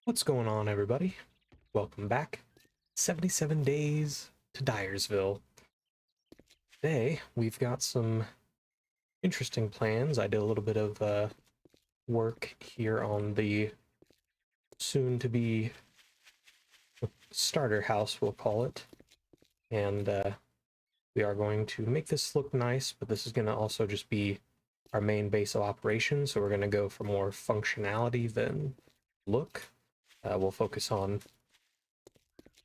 What's going on, everybody? Welcome back. 77 days to Diersville. Today, we've got some interesting plans. I did a little bit of work here on the soon-to-be starter house, we'll call it. And we are going to make this look nice, but this is going to also just be our main base of operations, so we're going to go for more functionality than look. We'll focus on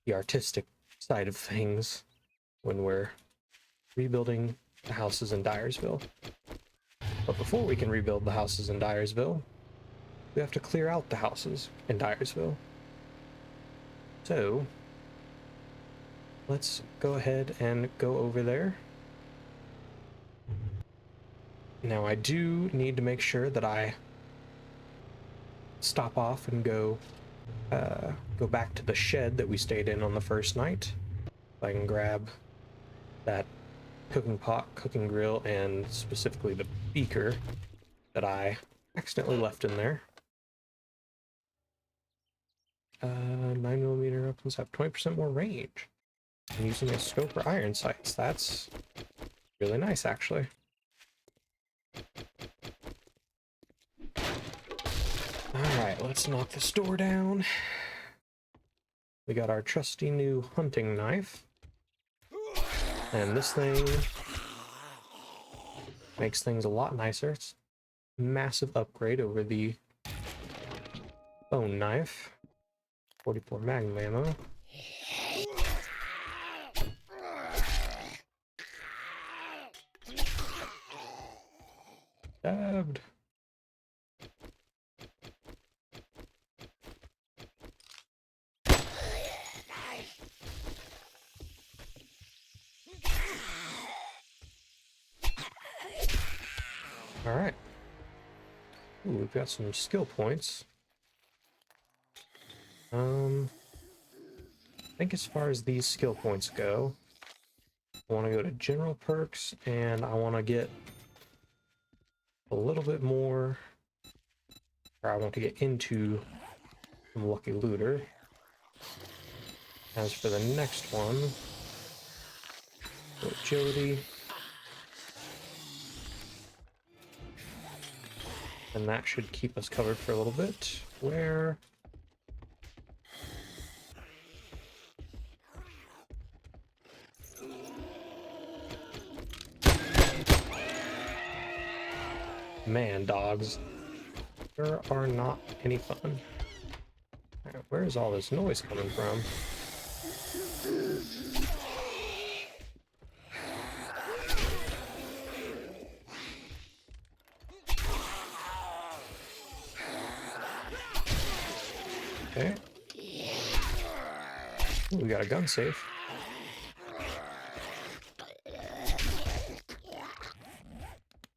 the artistic side of things when we're rebuilding the houses in Diersville. But before we can rebuild the houses in Diersville, we have to clear out the houses in Diersville. So let's go ahead and go over there. Now I do need to make sure that I stop off and go back to the shed that we stayed in on the first night. If I can grab that cooking pot, cooking grill, and specifically the beaker that I accidentally left in there. 9mm weapons have 20% more range. I'm using a scope or iron sights. That's really nice, actually. Alright, let's knock this door down. We got our trusty new hunting knife. And this thing makes things a lot nicer. It's a massive upgrade over the bone knife. 44 magnum ammo. Stabbed. Alright. Ooh, we've got some skill points. I think as far as these skill points go, I want to go to general perks, and I want to get a little bit more, or I want to get into some lucky looter. As for the next one, agility. And that should keep us covered for a little bit. Where? Man, dogs. There are not any fun. Right, where is all this noise coming from? Okay. Ooh, we got a gun safe.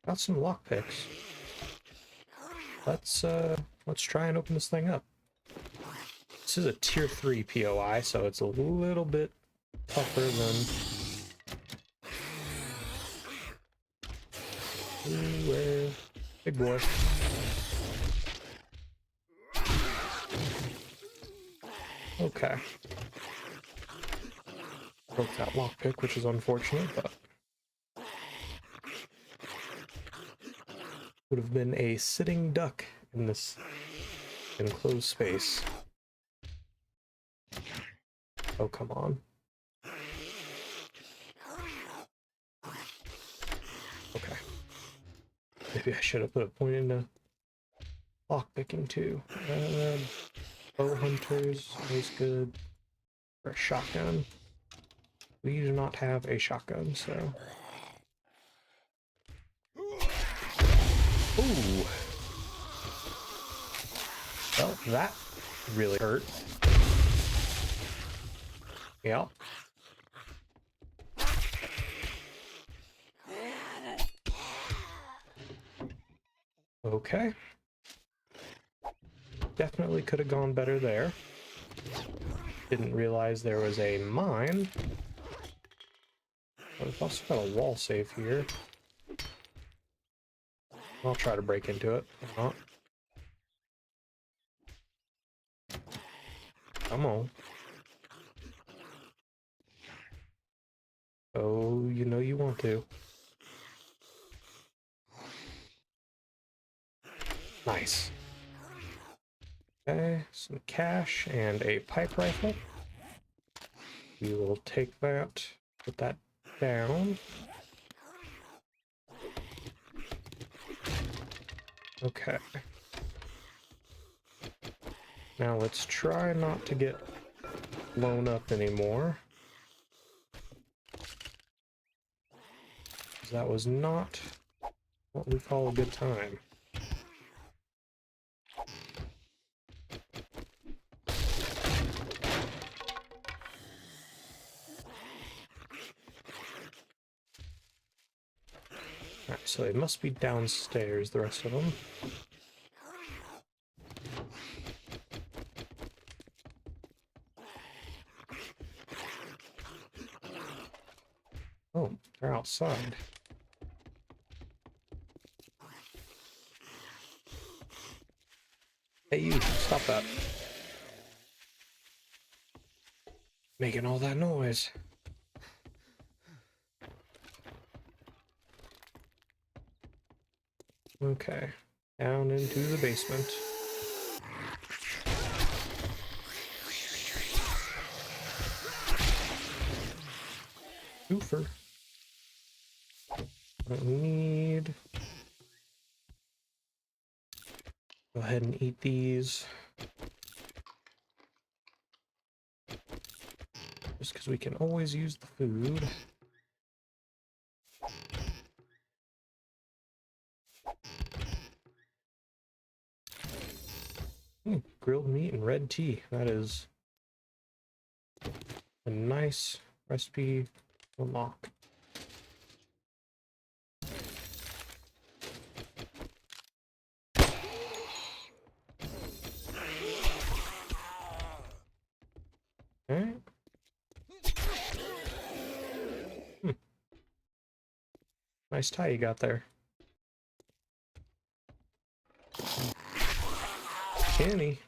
Got some lockpicks. Let's try and open this thing up. This is a tier 3 POI, so it's a little bit tougher than... Ooh, where? Big boy. Okay. Broke that lockpick, which is unfortunate, but would have been a sitting duck in this enclosed space. Oh, come on. Okay. Maybe I should have put a point into lockpicking too. Bow hunters is good for a shotgun. We do not have a shotgun, so... Ooh! Well, that really hurt. Yeah. Okay. Definitely could have gone better there. Didn't realize there was a mine. But we've also got a wall safe here. I'll try to break into it. If not. Come on. Oh, you know you want to. Nice. Okay, some cash and a pipe rifle. We will take that, put that down. Okay. Now let's try not to get blown up anymore. That was not what we call a good time. Alright, so they must be downstairs, the rest of them. Oh, they're outside. Hey, you, stop that. Making all that noise. Okay, down into the basement. Goofer. Don't need. Go ahead and eat these. Just because we can always use the food. Grilled meat and red tea. That is a nice recipe to unlock. Okay. Nice tie you got there. Kenny.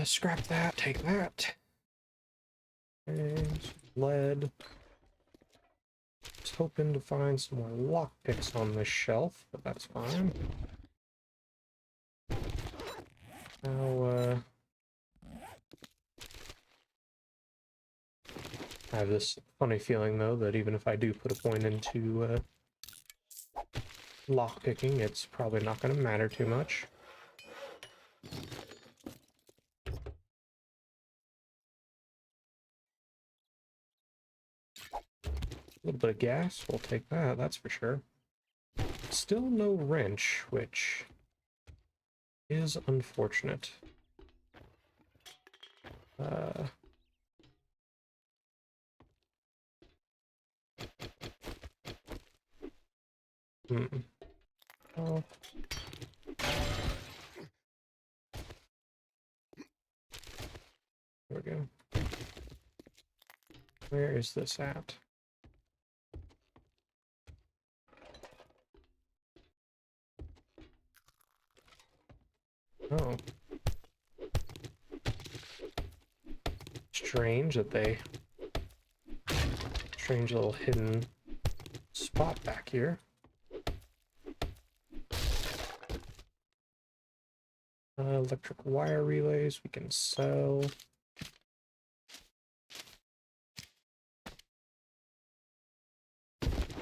Scrap that, take that. And lead. Just hoping to find some more lockpicks on this shelf, but that's fine. Now, I have this funny feeling, though, that even if I do put a point into lockpicking, it's probably not going to matter too much. A little bit of gas, we'll take that, that's for sure. Still no wrench, which is unfortunate. Oh. There we go. Where is this at? Oh. Strange that they... Strange little hidden spot back here. Electric wire relays we can sell.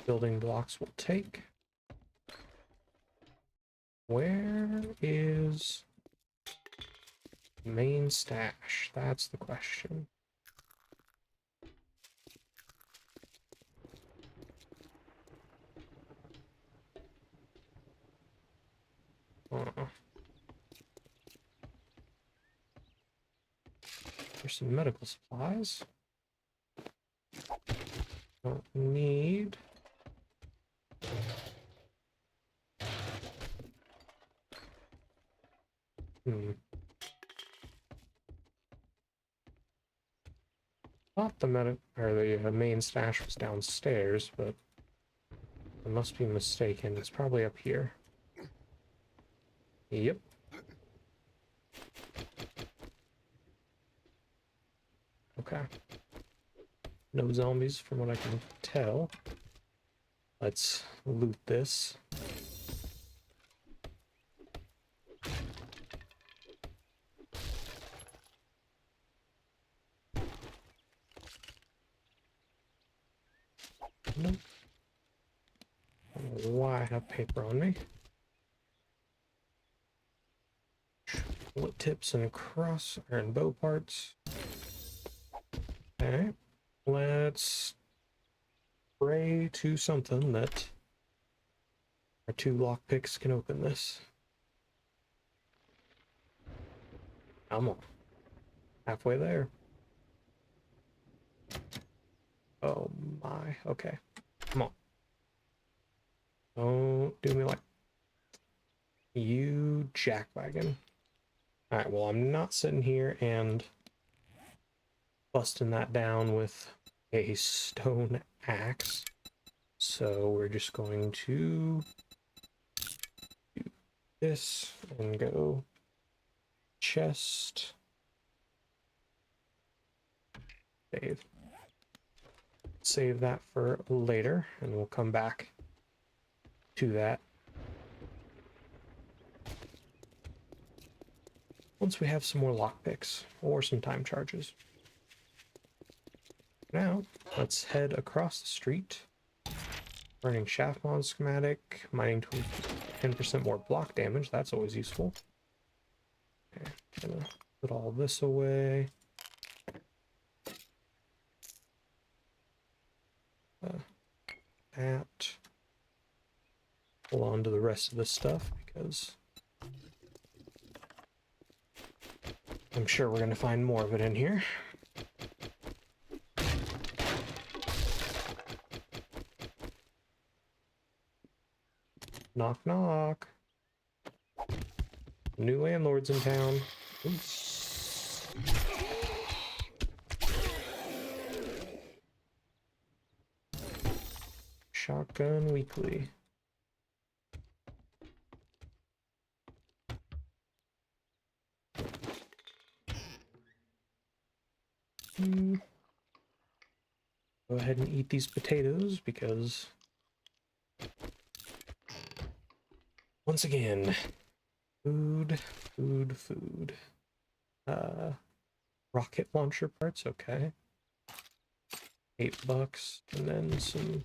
Building blocks we'll take. Where is main stash? That's the question. There's some medical supplies. Don't need. Thought the main stash was downstairs, but I must be mistaken. It's probably up here. Yep. Okay. No zombies from what I can tell. Let's loot this. Nope. I don't know why I have paper on me. Bullet tips and cross iron bow parts. Okay. Let's pray to something that our 2 lockpicks can open this. Come on. Halfway there. Oh my. Okay. Come on. Don't do me like you jackwagon. Alright, well, I'm not sitting here and busting that down with a stone axe. So we're just going to do this and go chest. Save that for later, and we'll come back to that once we have some more lockpicks or some time charges. Now, let's head across the street. Running shaft mod schematic, mining 10% more block damage, that's always useful. Okay, gonna put all this away. That. Hold on to the rest of this stuff because I'm sure we're gonna find more of it in here. Knock, knock. New landlords in town. Ooh. Shotgun weekly. Go ahead and eat these potatoes because once again, food. Rocket launcher parts, okay. $8, and then some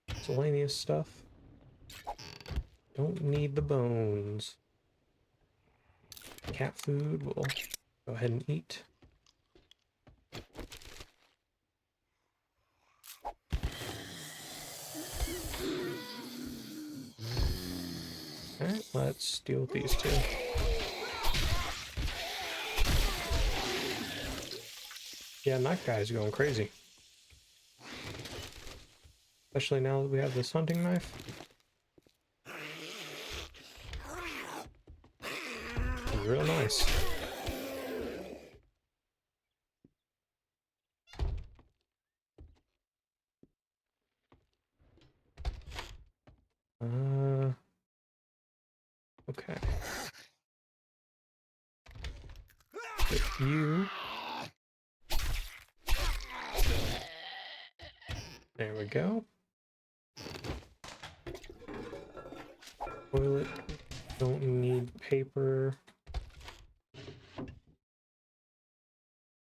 miscellaneous stuff. Don't need the bones. Cat food, we'll go ahead and eat. Alright, let's deal with these two. Yeah, knife guy's going crazy. Especially now that we have this hunting knife. It's real nice. Okay. Put you. There we go. Toilet. Don't need paper.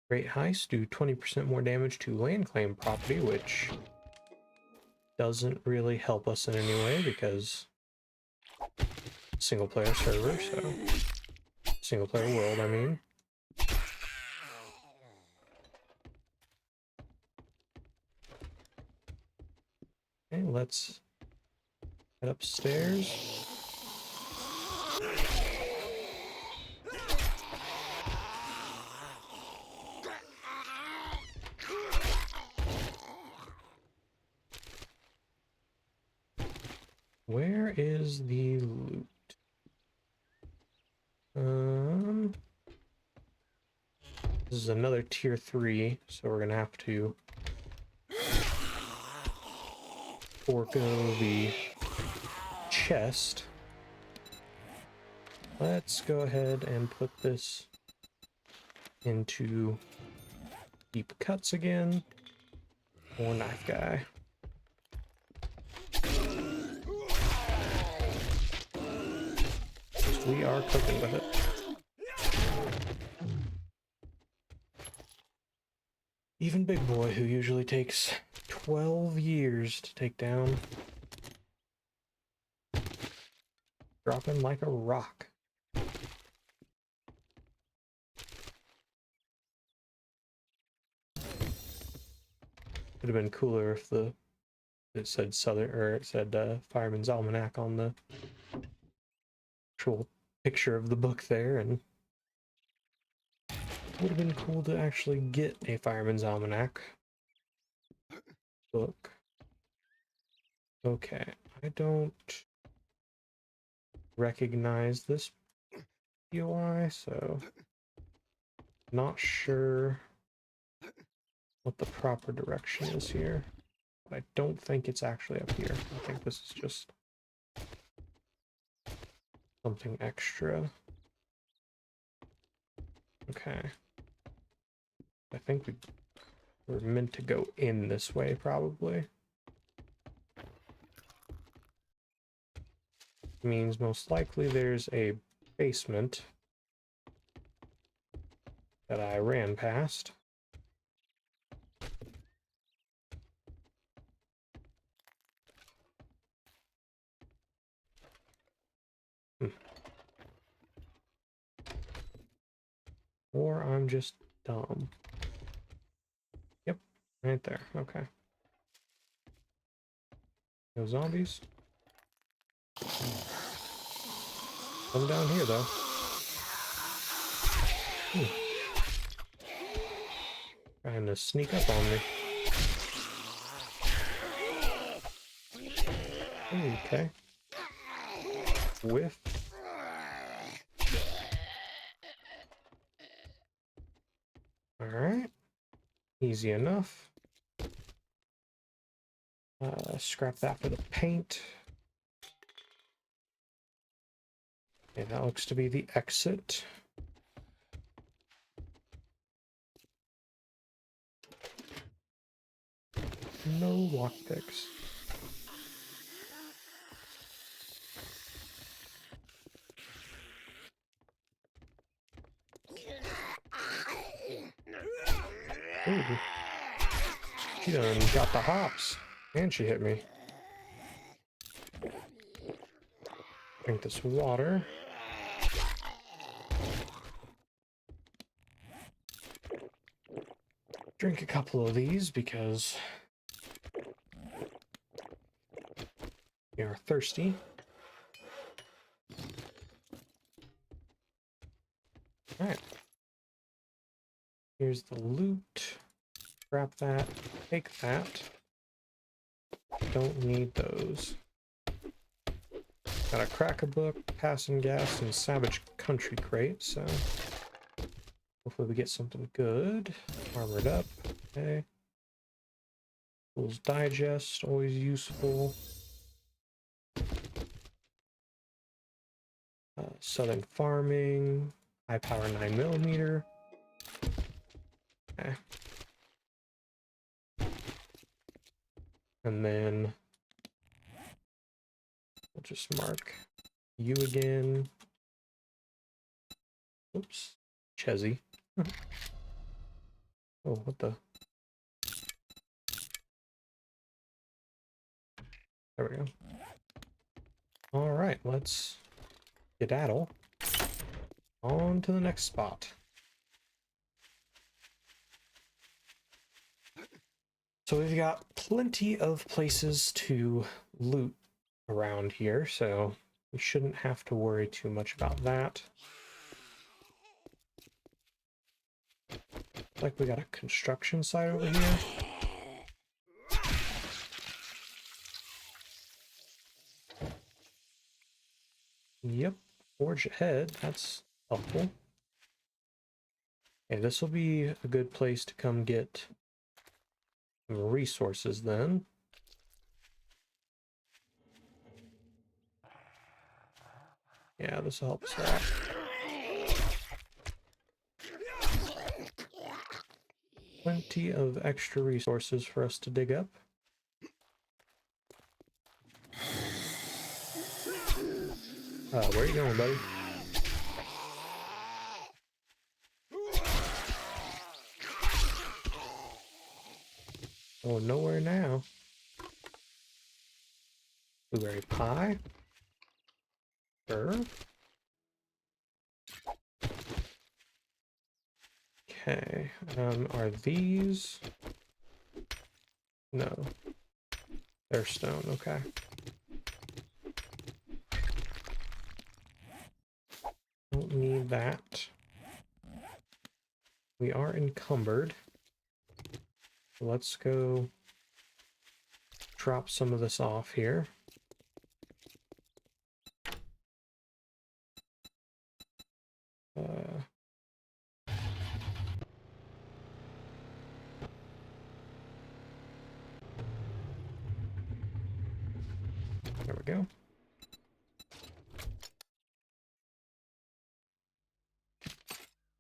Great heist. Do 20% more damage to land claim property, which doesn't really help us in any way because single player server, so single player world, I mean. Okay, let's head upstairs. Where is the loot? This is another tier 3, so we're gonna have to forego the chest, let's go ahead and put this into deep cuts again. More knife guy. We are cooking with it. Even Big Boy, who usually takes 12 years to take down, dropping like a rock. Would have been cooler if it said Southern, or it said Fireman's Almanac on the actual picture of the book there, and would have been cool to actually get a Fireman's Almanac book. Okay, I don't recognize this POI, so not sure what the proper direction is here. But I don't think it's actually up here. I think this is just something extra. Okay. I think we're meant to go in this way, probably. Means most likely there's a basement that I ran past. Or I'm just dumb. Yep, right there. Okay. No zombies. Come down here, though. Trying to sneak up on me. Okay. Whiff. Alright. Easy enough. Scrap that for the paint. Okay, that looks to be the exit. No lockpicks. Ooh. She done got the hops. And she hit me. Drink this water. Drink a couple of these because we are thirsty. Alright. Here's the loot. Grab that. Take that. Don't need those. Got a cracker book, passing gas, and savage country crate, so hopefully we get something good. Armored up. Okay. Tools digest, always useful. Southern farming, high power 9mm. Okay. And then we'll just mark you again. Oops, Chezzy. Oh, what the? There we go. All right, let's skedaddle on to the next spot. So we've got plenty of places to loot around here, so we shouldn't have to worry too much about that. Like we got a construction site over here. Yep, forge ahead, that's helpful. Okay, this will be a good place to come get some resources then. Yeah, this will help us out. Plenty of extra resources for us to dig up. Where are you going, buddy? Oh, nowhere now. Blueberry pie. Sure. Okay. Are these? No. They're stone, okay. Don't need that. We are encumbered. Let's go drop some of this off here. There we go.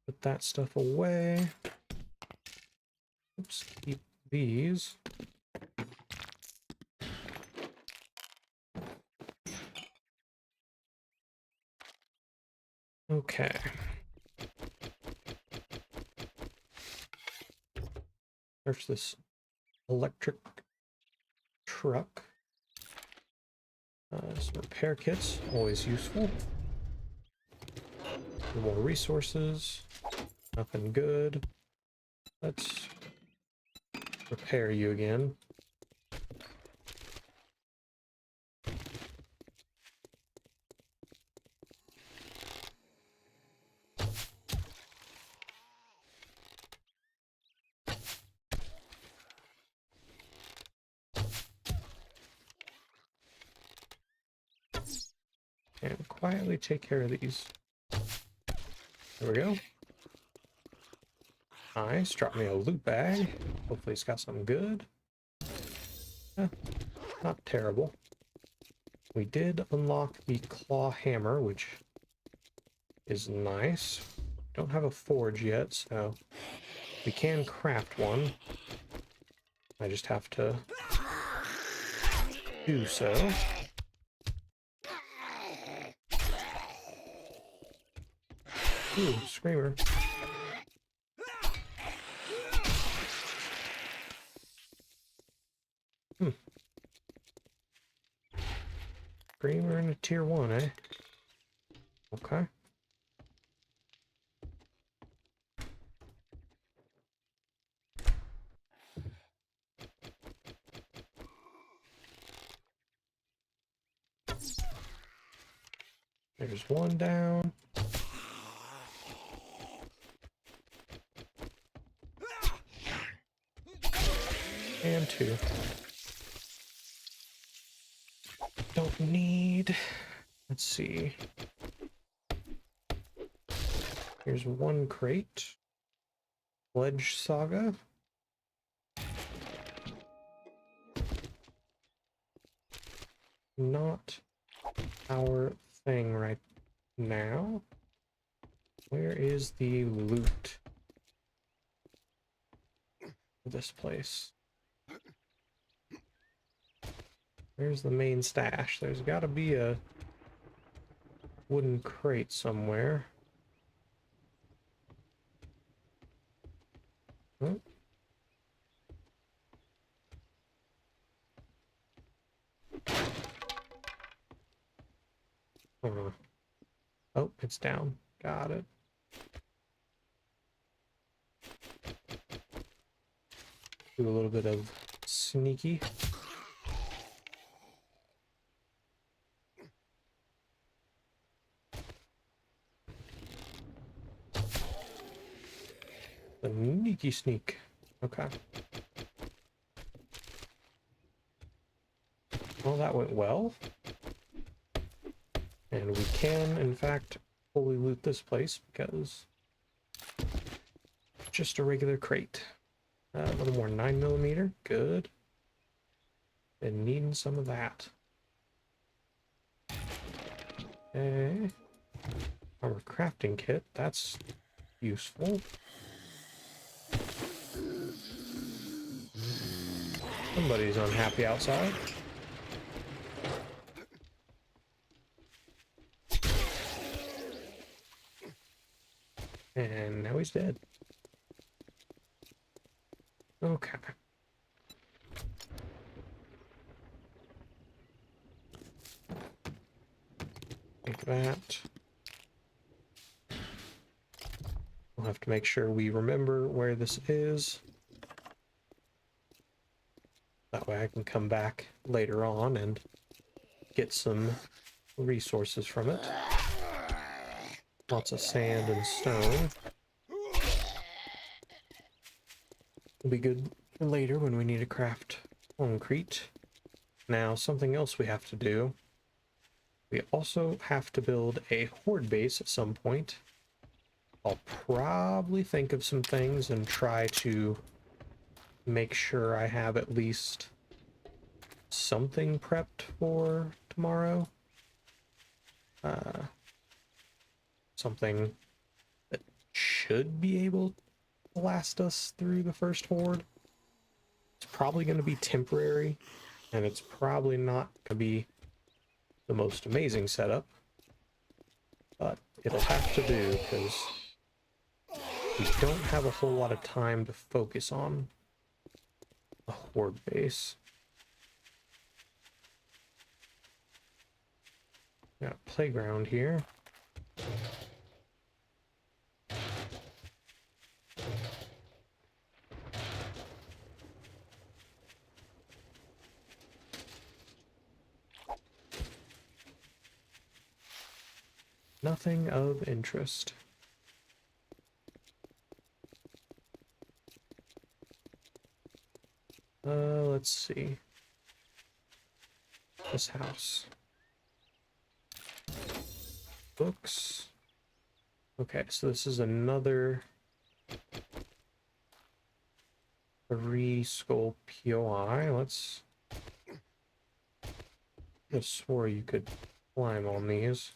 Put that stuff away. Oops, keep these. Okay. There's this electric truck. Some repair kits, always useful. More resources. Nothing good. Let's repair you again. And quietly take care of these. There we go. Nice. Drop me a loot bag. Hopefully it's got something good. Not terrible. We did unlock the claw hammer, which is nice. Don't have a forge yet, so we can craft one. I just have to do so. Ooh, screamer. Screamer in a tier 1, eh? Okay. There's one down. And two. Don't need... Let's see. Here's one crate. Pledge Saga. Not our thing right now. Where is the loot for this place? There's the main stash. There's got to be a wooden crate somewhere. Oh. Oh, it's down. Got it. Do a little bit of sneaky. The sneaky sneak. Okay. Well, that went well. And we can, in fact, fully loot this place because it's just a regular crate. A little more 9mm. Good. Been needing some of that. Okay. Armor crafting kit, that's useful. Somebody's unhappy outside. And now he's dead. Okay. Take that. We'll have to make sure we remember where this is. That way I can come back later on and get some resources from it. Lots of sand and stone. Will be good for later when we need to craft concrete. Now, something else we have to do. We also have to build a horde base at some point. I'll probably think of some things and try to make sure I have at least something prepped for tomorrow. Something that should be able to last us through the first horde. It's probably going to be temporary, and it's probably not going to be the most amazing setup, but it'll have to do because we don't have a whole lot of time to focus on a horde base. Got a playground here. Nothing of interest. Let's see. This house. Books. Okay, so this is another 3 skull POI. Let's... I swore you could climb on these.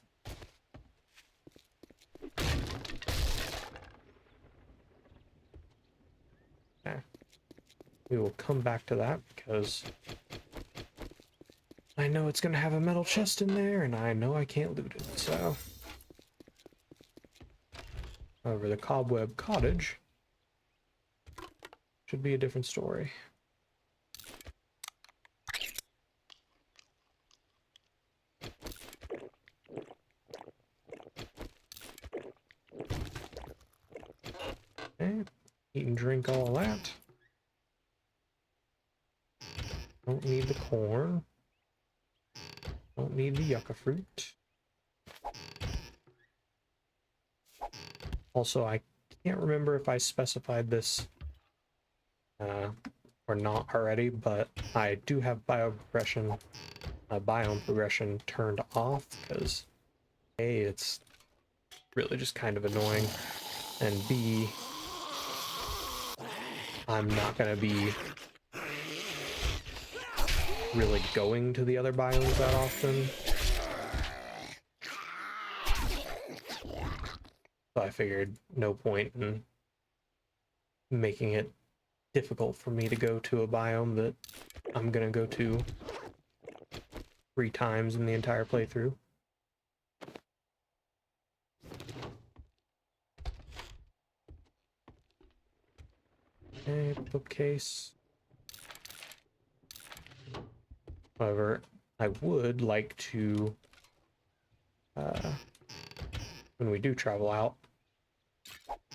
Okay. We will come back to that because I know it's going to have a metal chest in there and I know I can't loot it, so... However, the cobweb cottage should be a different story. Okay, eat and drink all that. Don't need the corn. Don't need the yucca fruit. Also, I can't remember if I specified this or not already, but I do have biome progression turned off because A, it's really just kind of annoying, and B, I'm not going to be really going to the other biomes that often. So I figured no point in making it difficult for me to go to a biome that I'm gonna go to 3 times in the entire playthrough. Okay, bookcase. However, I would like to, when we do travel out,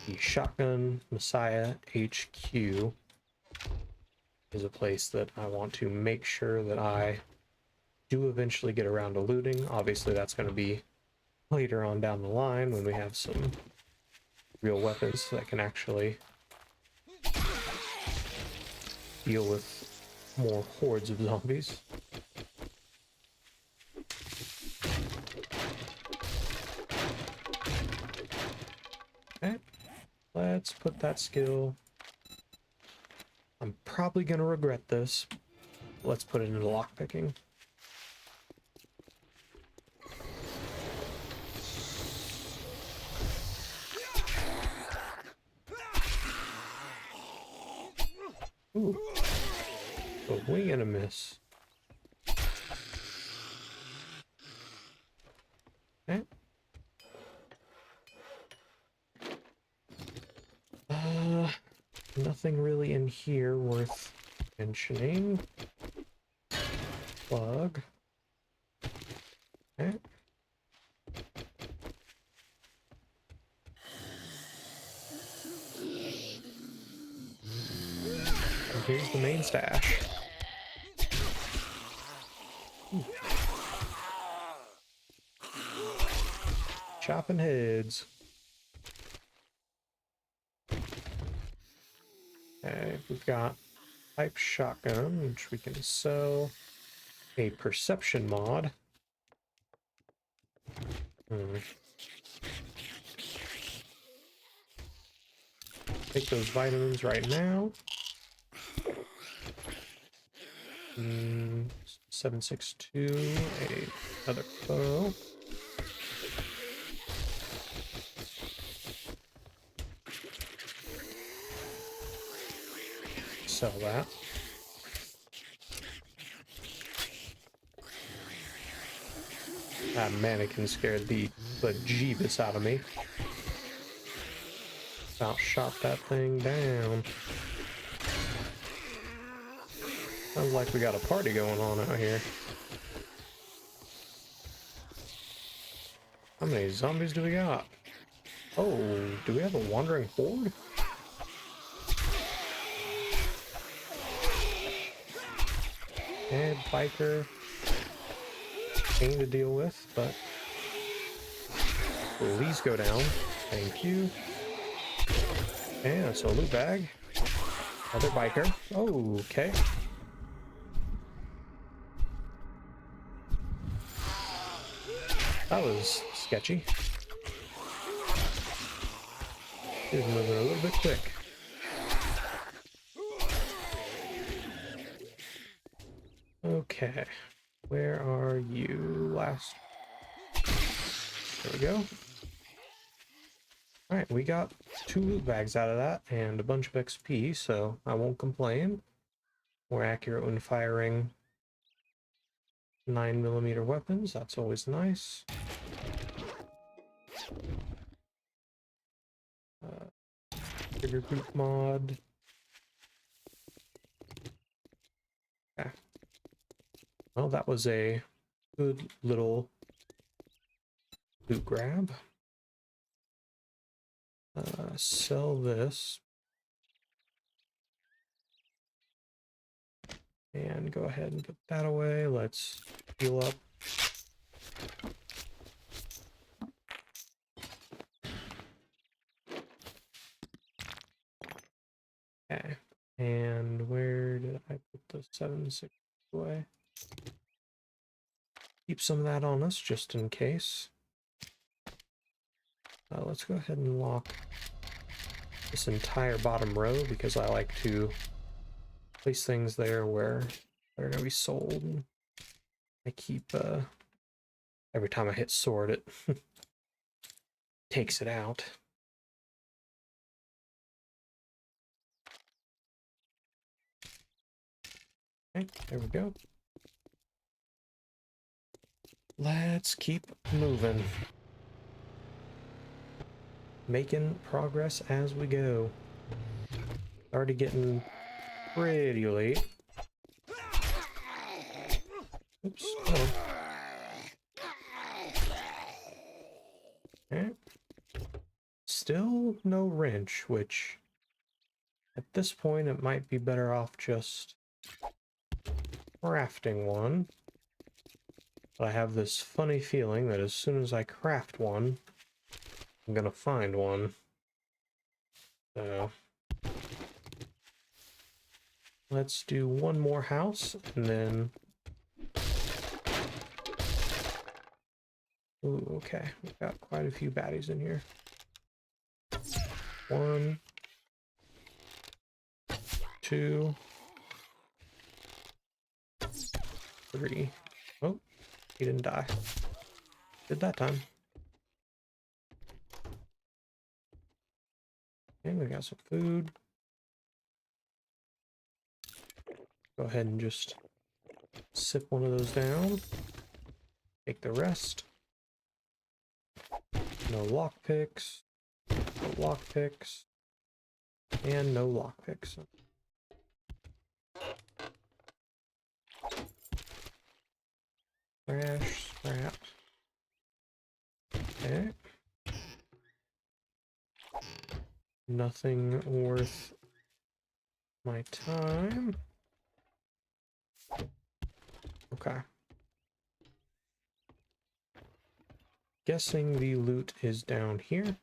the Shotgun Messiah HQ is a place that I want to make sure that I do eventually get around to looting. Obviously, that's going to be later on down the line when we have some real weapons that can actually deal with more hordes of zombies. Okay, let's put that skill. I'm probably going to regret this. Let's put it into lockpicking. swing and a miss. Okay. Nothing really in here worth mentioning. Plug. Okay. And here's the main stash. Ooh. Chopping heads. Okay, we've got pipe shotgun, which we can sell. A perception mod. Take those vitamins right now. 762, another bow. Sell that. That mannequin scared the bejeebus out of me. About shot that thing down. Sounds like we got a party going on out here. How many zombies do we got? Oh, do we have a wandering horde? And biker. Pain to deal with, but please go down. Thank you. And so loot bag. Another biker. Oh, okay. That was sketchy. He was moving a little bit quick. Okay. Where are you? Last. There we go. Alright, we got 2 loot bags out of that and a bunch of XP, so I won't complain. More accurate when firing 9mm weapons, that's always nice. Trigger group mod. Okay. Well, that was a good little loot grab. Sell this. And go ahead and put that away. Let's heal up. Okay. And where did I put the 7.6 away? Keep some of that on us just in case. Let's go ahead and lock this entire bottom row because I like to place things there where they're going to be sold. I keep, every time I hit sword, it takes it out. Okay, there we go. Let's keep moving. Making progress as we go. Already getting pretty late. Oops. Oh. Okay. Still no wrench, which at this point it might be better off just crafting one. But I have this funny feeling that as soon as I craft one, I'm gonna find one. So let's do one more house and then. Ooh, okay. We've got quite a few baddies in here. 1, 2, 3. Oh, he didn't die. Did that time. And we got some food. Go ahead and just Sip one of those down. Take the rest. No lockpicks. No lockpicks. And no lockpicks. Trash, scrap. Okay. Nothing worth my time. Okay. Guessing the loot is down here.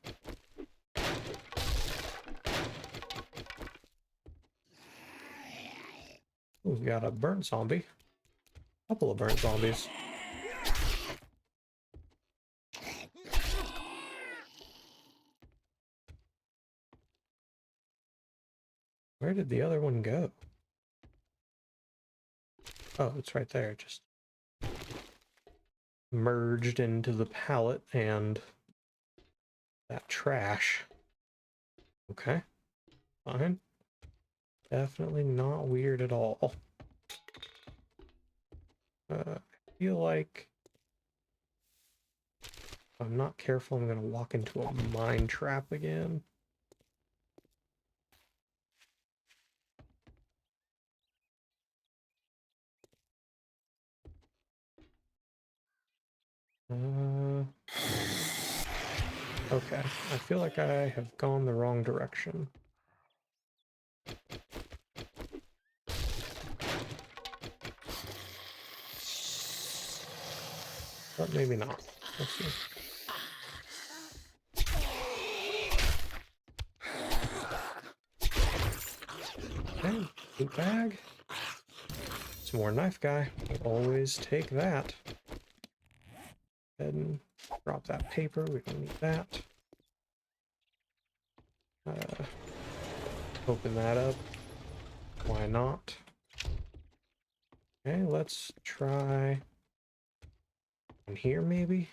Ooh, we got a burnt zombie. A couple of burnt zombies. Where did the other one go? Oh, it's right there. Just merged into the pallet and that trash. Okay, fine. Definitely not weird at all. I feel like if I'm not careful, I'm gonna walk into a mine trap again. Okay, I feel like I have gone the wrong direction. But maybe not. Let's see. Okay, loot bag. Some more knife guy. We'll always take that. Go ahead and drop that paper. We don't need that. Open that up. Why not? Okay, let's try in here maybe.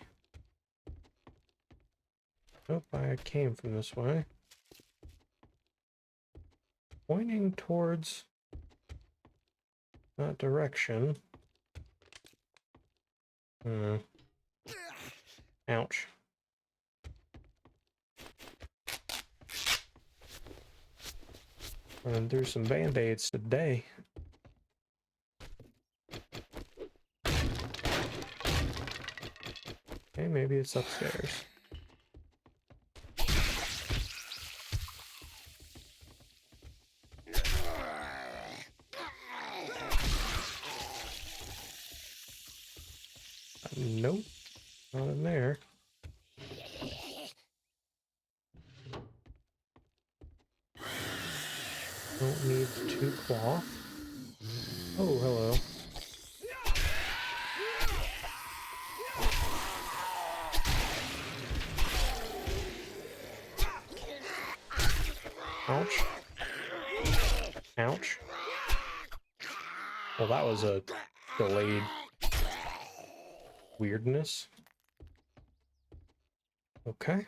Nope, I came from this way. Pointing towards that direction. Ouch. Running through some band-aids today. Okay, maybe it's upstairs. Nope, not in there. Don't need 2 cloth. Oh, hello. Ouch. Ouch. Well, that was a delayed weirdness. Okay.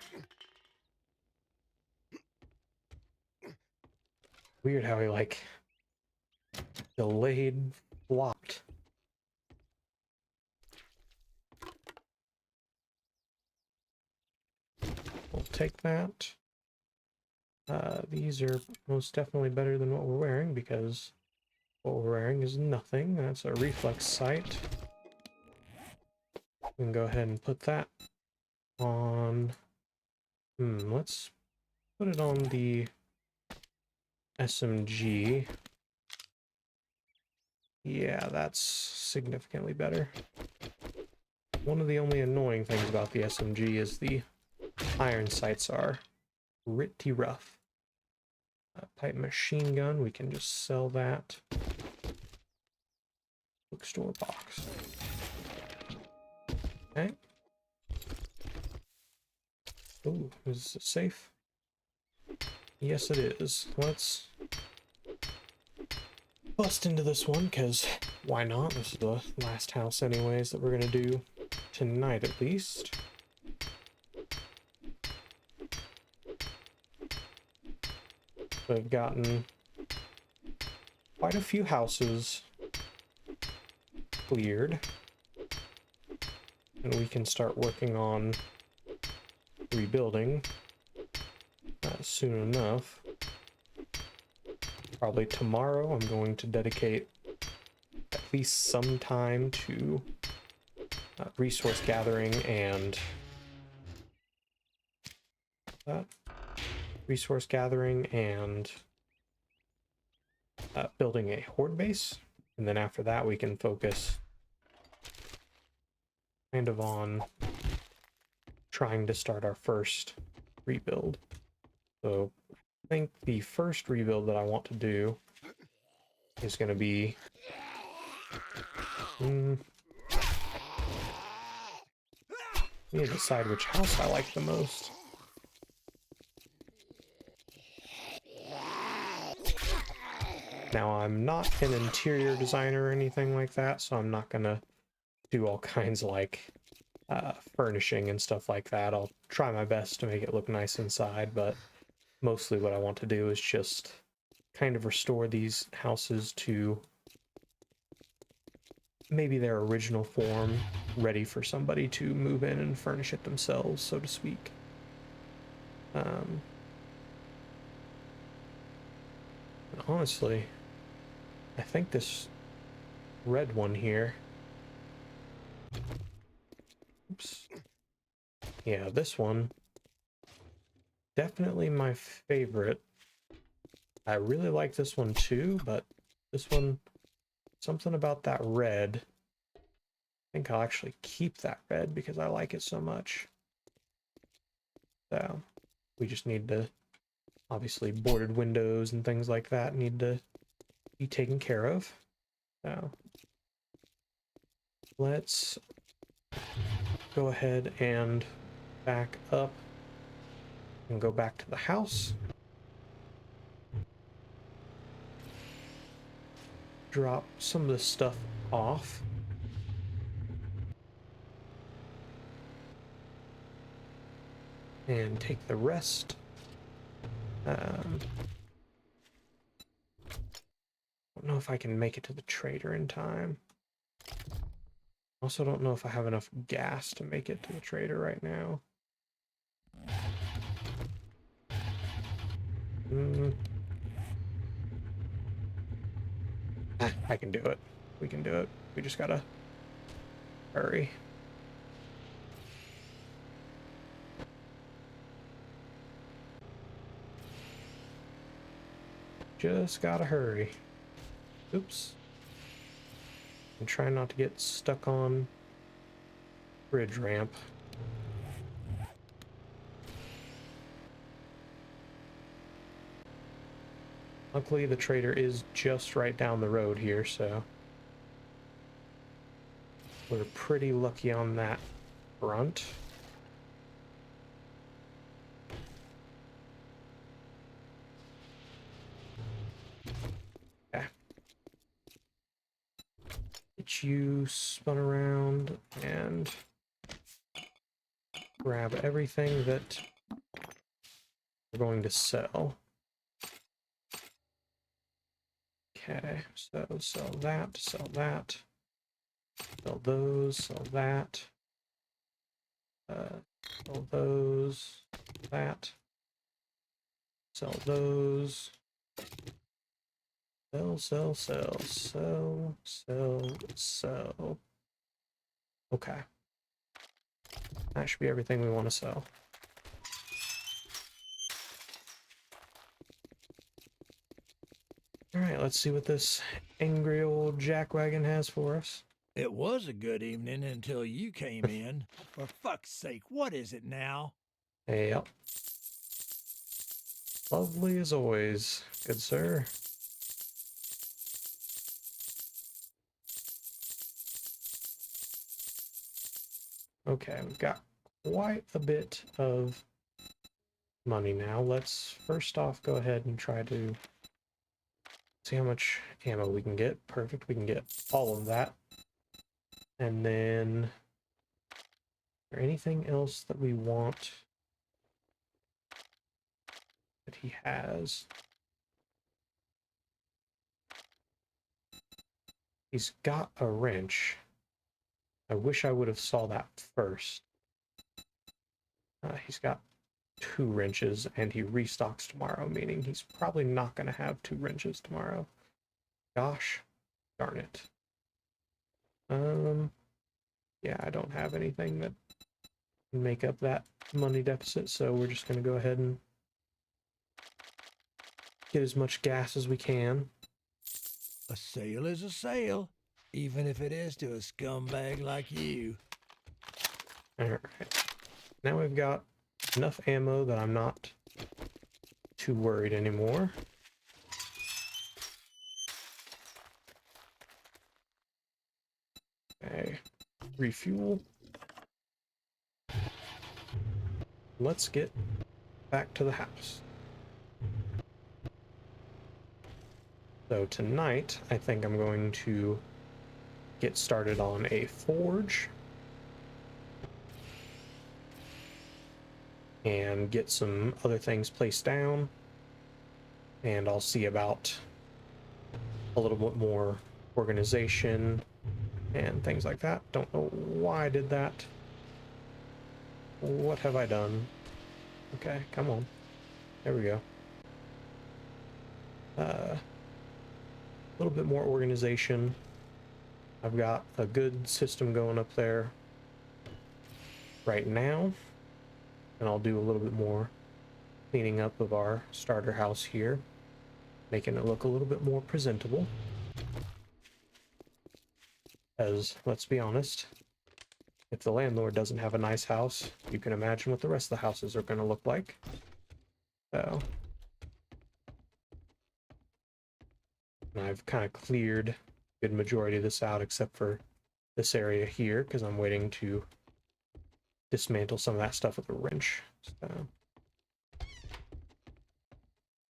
Weird how he, like, delayed flopped. We'll take that. These are most definitely better than what we're wearing, because what we're wearing is nothing. That's a reflex sight. We can go ahead and put that on... let's put it on the SMG. Yeah, that's significantly better. One of the only annoying things about the SMG is the iron sights are pretty rough. Pipe machine gun, we can just sell that. Bookstore box. Okay. Ooh, is it safe? Yes, it is. Let's bust into this one, because why not? This is the last house anyways that we're gonna do tonight at least. So I've gotten quite a few houses cleared. And we can start working on rebuilding soon enough. Probably tomorrow I'm going to dedicate at least some time to resource gathering and building a horde base. And then after that we can focus kind of on trying to start our first rebuild. So I think the first rebuild that I want to do is going to be I need to decide which house I like the most. Now, I'm not an interior designer or anything like that, so I'm not gonna do all kinds of like furnishing and stuff like that. I'll try my best to make it look nice inside, but mostly what I want to do is just kind of restore these houses to maybe their original form, ready for somebody to move in and furnish it themselves, so to speak. And honestly, I think this red one here, oops, yeah, this one, definitely my favorite. I really like this one too, but this one, something about that red, I think I'll actually keep that red because I like it so much. So we just need to, obviously boarded windows and things like that need to be taken care of. So let's go ahead and back up and go back to the house. Drop some of this stuff off. And take the rest. Don't know if I can make it to the trader in time. Also don't know if I have enough gas to make it to the trader right now. I can do it. We can do it. We just gotta hurry. Just gotta hurry. Oops. I'm trying not to get stuck on bridge ramp. Luckily, the trader is just right down the road here, so we're pretty lucky on that front. Okay. Get you spun around and grab everything that we're going to sell. Okay, so sell that, sell that, sell those, sell that, sell those, that, sell those, sell, sell, sell, sell, sell, sell. Okay. That should be everything we want to sell. All right, let's see what this angry old jackwagon has for us. It was a good evening until you came in. For fuck's sake, what is it now? Yep. Lovely as always, good sir. Okay, we've got quite a bit of money now. Let's first off go ahead and try to see how much ammo we can get. Perfect, we can get all of that. And then, is there anything else that we want that he has? He's got a wrench. I wish I would have saw that first. He's got 2 wrenches, and he restocks tomorrow, meaning he's probably not going to have 2 wrenches tomorrow. Gosh darn it. Yeah, I don't have anything that can make up that money deficit, so we're just going to go ahead and get as much gas as we can. A sale is a sale, even if it is to a scumbag like you. Alright. Now we've got enough ammo that I'm not too worried anymore. Okay. Refuel. Let's get back to the house. So tonight, I think I'm going to get started on a forge and get some other things placed down, and I'll see about a little bit more organization and things like that. Don't know why I did that. What have I done? Okay, come on. There we go. A little bit more organization. I've got a good system going up there right now, and I'll do a little bit more cleaning up of our starter house here, making it look a little bit more presentable. As, let's be honest, if the landlord doesn't have a nice house, you can imagine what the rest of the houses are going to look like. So, and I've kind of cleared a good majority of this out except for this area here, because I'm waiting to dismantle some of that stuff with a wrench. So.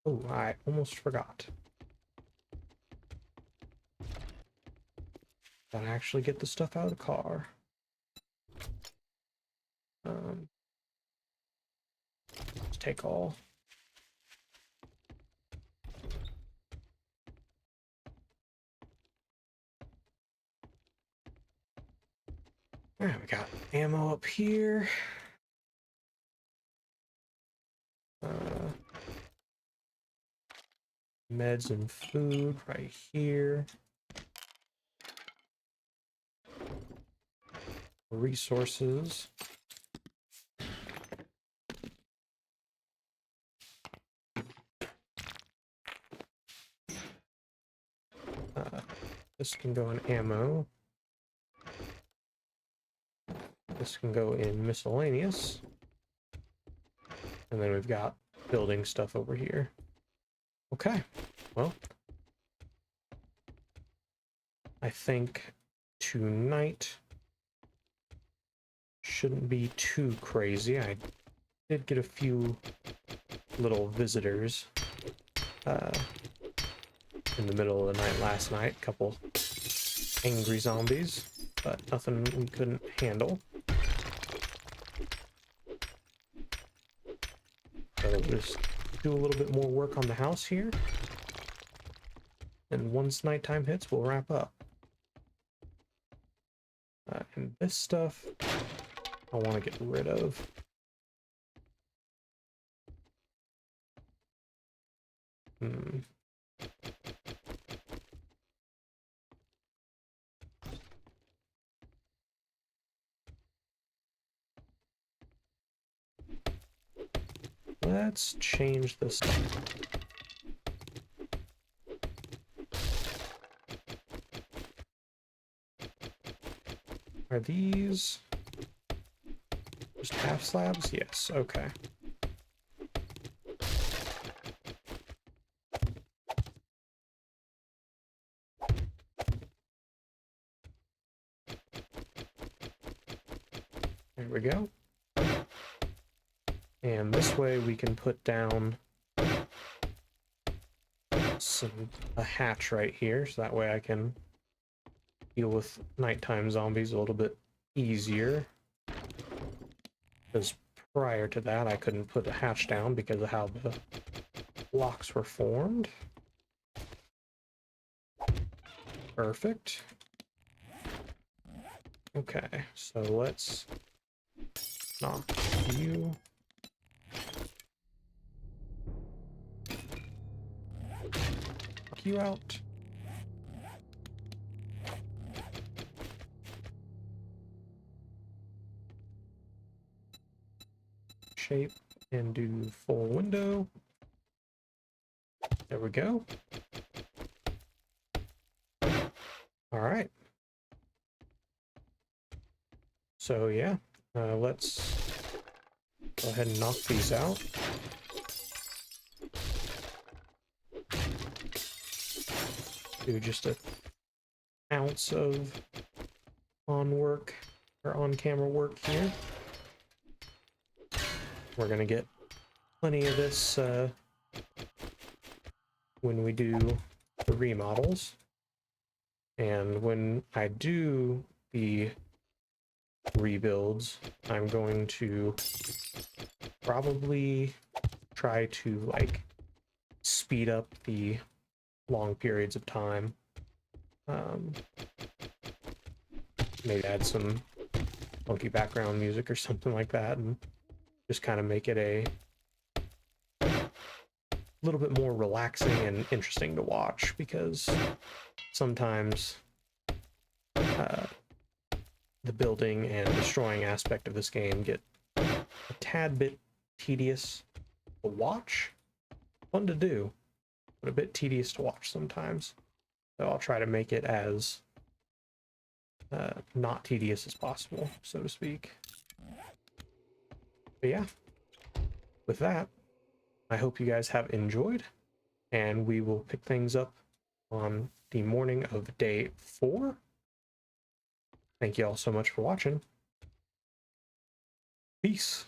Oh, I almost forgot. Gotta actually get the stuff out of the car. Let's take all. Alright, we got ammo up here. Meds and food right here. Resources. This can go in ammo. This can go in miscellaneous. And then we've got building stuff over here. Okay, well, I think tonight shouldn't be too crazy. I did get a few little visitors in the middle of the night last night. A couple angry zombies, but nothing we couldn't handle. So just do a little bit more work on the house here. And once nighttime hits, we'll wrap up. And this stuff, I want to get rid of. Let's change this. Are these just half slabs? Yes, okay. There we go. And this way we can put down a hatch right here, so that way I can deal with nighttime zombies a little bit easier. Because prior to that, I couldn't put a hatch down because of how the blocks were formed. Perfect. Okay, so let's knock you. Knock you out. Shape and do full window. There we go. All right. So yeah, let's go ahead and knock these out. Do just an ounce of on work or on camera work here. We're gonna get plenty of this when we do the remodels. And when I do the rebuilds, I'm going to probably try to like speed up the long periods of time. Maybe add some funky background music or something like that, and just kind of make it a little bit more relaxing and interesting to watch, because sometimes the building and destroying aspect of this game get a tad bit tedious to watch. Fun to do, but a bit tedious to watch sometimes. So I'll try to make it as not tedious as possible, so to speak. But yeah, with that, I hope you guys have enjoyed, and we will pick things up on the morning of day 4. Thank you all so much for watching. Peace.